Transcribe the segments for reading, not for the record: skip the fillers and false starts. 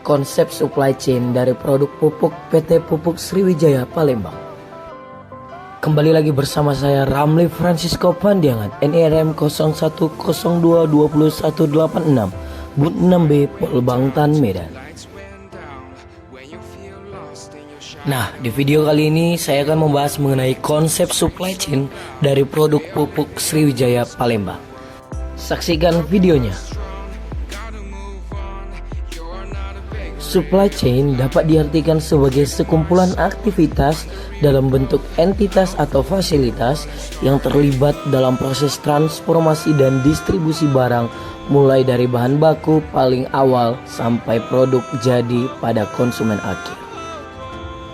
konsep supply chain dari produk pupuk PT Pupuk Sriwijaya Palembang. Kembali lagi bersama saya Ramli Francisco Pandiangan, NIRM 01022186, Bud 6B, Polbangtan, Medan. Nah, di video kali ini saya akan membahas mengenai konsep supply chain dari produk pupuk Sriwijaya Palembang. Saksikan videonya. Supply chain dapat diartikan sebagai sekumpulan aktivitas dalam bentuk entitas atau fasilitas yang terlibat dalam proses transformasi dan distribusi barang mulai dari bahan baku paling awal sampai produk jadi pada konsumen akhir.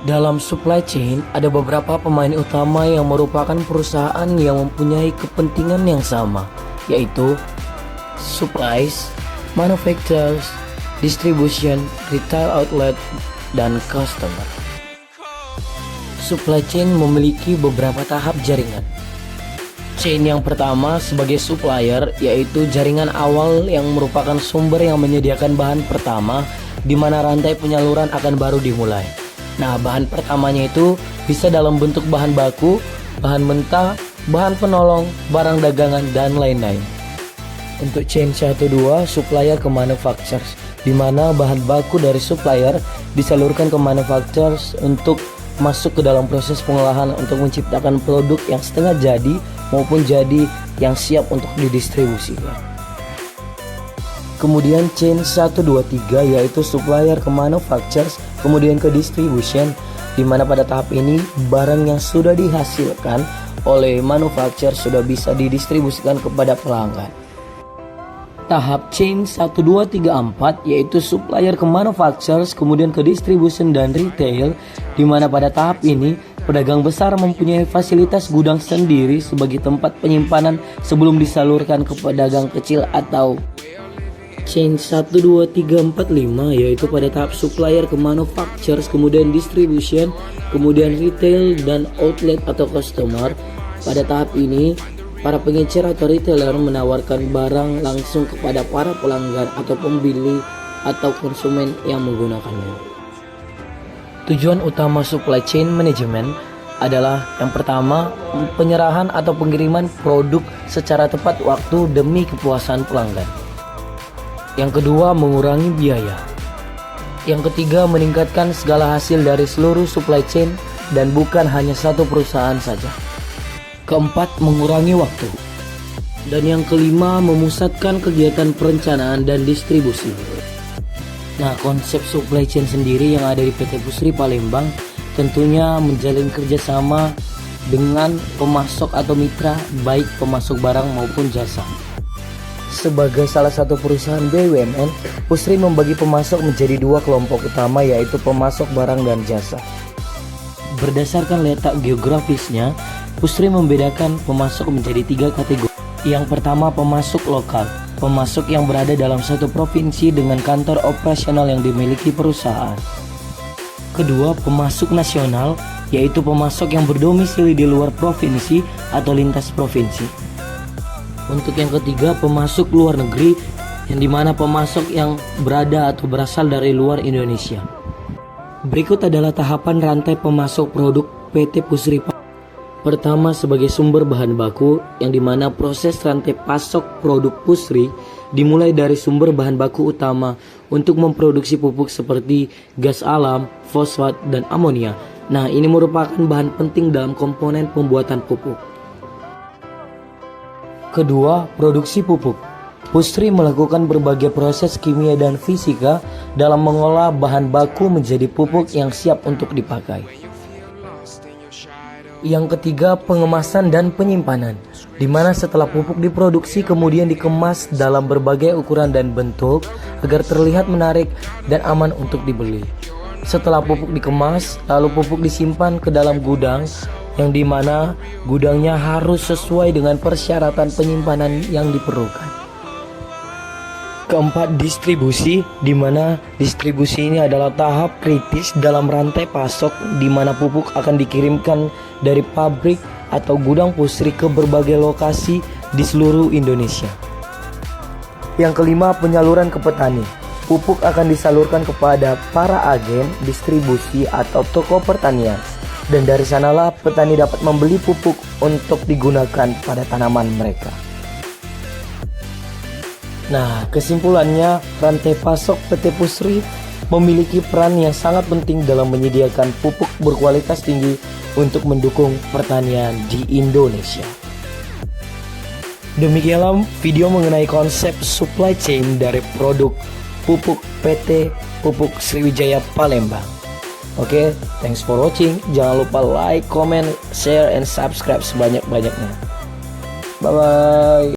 Dalam supply chain ada beberapa pemain utama yang merupakan perusahaan yang mempunyai kepentingan yang sama, yaitu supplies, manufacturers, distribution, retail outlet, dan customer. Supply chain memiliki beberapa tahap jaringan. Chain yang pertama sebagai supplier, yaitu jaringan awal yang merupakan sumber yang menyediakan bahan pertama di mana rantai penyaluran akan baru dimulai. Nah, bahan pertamanya itu bisa dalam bentuk bahan baku, bahan mentah, bahan penolong, barang dagangan, dan lain-lain. Untuk chain 1-2, supplier ke manufacturers, di mana bahan baku dari supplier disalurkan ke manufacturers untuk masuk ke dalam proses pengolahan untuk menciptakan produk yang setengah jadi maupun jadi yang siap untuk didistribusikan. Kemudian chain 1-2-3 yaitu supplier ke manufacturers, kemudian ke distribution, di mana pada tahap ini barang yang sudah dihasilkan oleh manufacturer sudah bisa didistribusikan kepada pelanggan. Tahap chain 1-2-3-4 yaitu supplier ke manufacturers, kemudian ke distribution dan retail, di mana pada tahap ini pedagang besar mempunyai fasilitas gudang sendiri sebagai tempat penyimpanan sebelum disalurkan ke pedagang kecil. Atau chain 1-2-3-4-5 yaitu pada tahap supplier ke manufacturers, kemudian distribution, kemudian retail dan outlet atau customer. Pada tahap ini para pengecer atau retailer menawarkan barang langsung kepada para pelanggan atau pembeli atau konsumen yang menggunakannya. Tujuan utama supply chain management adalah yang pertama, penyerahan atau pengiriman produk secara tepat waktu demi kepuasan pelanggan. Yang kedua, mengurangi biaya. Yang ketiga, meningkatkan segala hasil dari seluruh supply chain dan bukan hanya satu perusahaan saja. Keempat, mengurangi waktu. Dan yang kelima, memusatkan kegiatan perencanaan dan distribusi. Nah, konsep supply chain sendiri yang ada di PT Pusri Palembang tentunya menjalin kerjasama dengan pemasok atau mitra, baik pemasok barang maupun jasa. Sebagai salah satu perusahaan BUMN, Pusri membagi pemasok menjadi dua kelompok utama, yaitu pemasok barang dan jasa. Berdasarkan letak geografisnya, Pusri membedakan pemasok menjadi tiga kategori. Yang pertama, pemasok lokal, pemasok yang berada dalam satu provinsi dengan kantor operasional yang dimiliki perusahaan. Kedua, pemasok nasional, yaitu pemasok yang berdomisili di luar provinsi atau lintas provinsi. Untuk yang ketiga, pemasok luar negeri, yang dimana pemasok yang berada atau berasal dari luar Indonesia. Berikut adalah tahapan rantai pemasok produk PT Pusri. Pertama, sebagai sumber bahan baku, yang dimana proses rantai pasok produk Pusri dimulai dari sumber bahan baku utama untuk memproduksi pupuk seperti gas alam, fosfat, dan amonia. Nah, ini merupakan bahan penting dalam komponen pembuatan pupuk. Kedua, produksi pupuk. Pusri melakukan berbagai proses kimia dan fisika dalam mengolah bahan baku menjadi pupuk yang siap untuk dipakai. Yang ketiga, pengemasan dan penyimpanan, di mana setelah pupuk diproduksi kemudian dikemas dalam berbagai ukuran dan bentuk agar terlihat menarik dan aman untuk dibeli. Setelah pupuk dikemas, lalu pupuk disimpan ke dalam gudang, yang dimana gudangnya harus sesuai dengan persyaratan penyimpanan yang diperlukan. Keempat, distribusi, di mana distribusi ini adalah tahap kritis dalam rantai pasok, di mana pupuk akan dikirimkan dari pabrik atau gudang Pusri ke berbagai lokasi di seluruh Indonesia. Yang kelima, penyaluran ke petani. pupuk akan disalurkan kepada para agen distribusi atau toko pertanian. Dan dari sanalah petani dapat membeli pupuk untuk digunakan pada tanaman mereka. Nah, kesimpulannya, rantai pasok PT Pusri memiliki peran yang sangat penting dalam menyediakan pupuk berkualitas tinggi untuk mendukung pertanian di Indonesia. Demikianlah video mengenai konsep supply chain dari produk pupuk PT Pupuk Sriwijaya Palembang. Oke, thanks for watching. Jangan lupa like, comment, share, and subscribe sebanyak-banyaknya. Bye-bye.